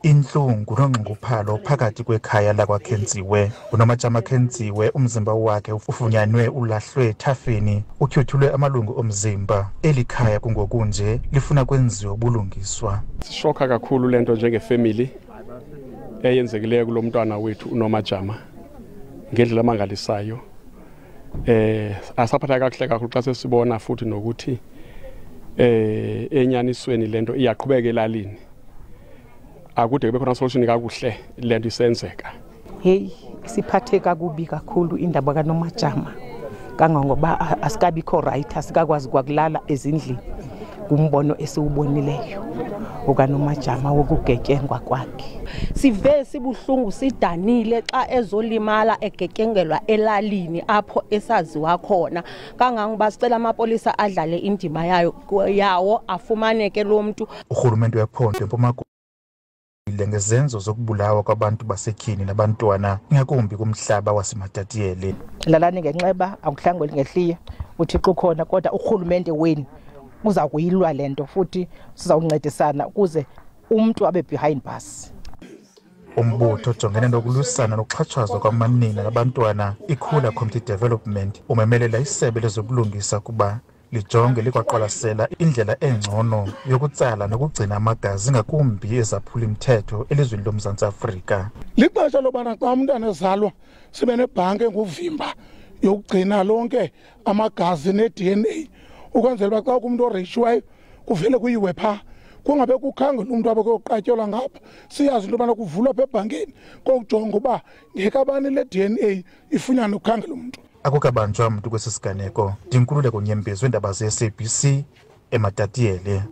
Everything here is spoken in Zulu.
Inhlungu nonxunguphalo phakathi kwekhaya lakwaKhenziwe. UNomatjama Khenziwe umzimba wakhe ufunyanwe ulahlwe ethafeni, utyhuthulwe amalungu omzimba. Eli khaya kungokunje lifuna kwenziwa ubulungiswa. Sishokha kakhulu lento njengefamily eyenzekileyo kulo mntwana wethu uNomatjama ngendlela amangalisayo. Asaphatha kakuhle kakhulu xa sesibona futhi nokuthi enyanisweni lento iyaqhubeka elalini. Akude kube khona solution kakuhle lento isenzeka. Hey, siphatheka kubi kakhulu indaba kaNomatjama. Kangangoba asikabikho right, asikakwazi kwakulala ezindlini kumbono esiwubonileyo okaNomatjama wokugetyengwa kwakhe. Sive sibuhlungu sidanile xa ezolimala egetyengelwa elalini apho esaziwa khona. Kangangoba sicela amapolisa adlale indima yawo afumaneke lo muntu. Urhulumente wephondo eMpuma ngezenzo zokubulawa kwabantu basetyhini nabantwana ingakumbi kumhlaba waseMatatiele. Lalani ngenxeba akuhlangweli ngehliye uThixo ukhona, kodwa urhulumente wenu uza kuyilwa lento futhi sizawuncedisana ukuze umuntu abe behind bars. Umbutho ojongene nokulwisana nokuxhatshazwa kwamanina nabantwana ikhula Community Development umemelela isebe lezobulungisa kuba lijonge likwaqwalasela indlela engcono yokutsala nokugcina amagazi ngakumbi ezaphula imithetho elizweni loMzantsi Afrika. Lixesha lobana xa umntana ezalwa sibe nebhanki enguvimba yokugcina lonke amagazi ne-DNA ukwenzela uba xa umuntu oreyitsiweyo kuvele kuyiwe phaa kungabe kukhangela umuntu abekoqatyelwa ngapha. Siyazi into yobana kuvulwa apha ebhankini kokujonga uba ngekabani le DNA ifunyanwe ukukhangela umuntu. Akukabanjwa mntu kwesi siganeko. Ndinkululeko Nyembezi weendaba ze-SABC eMatatiele.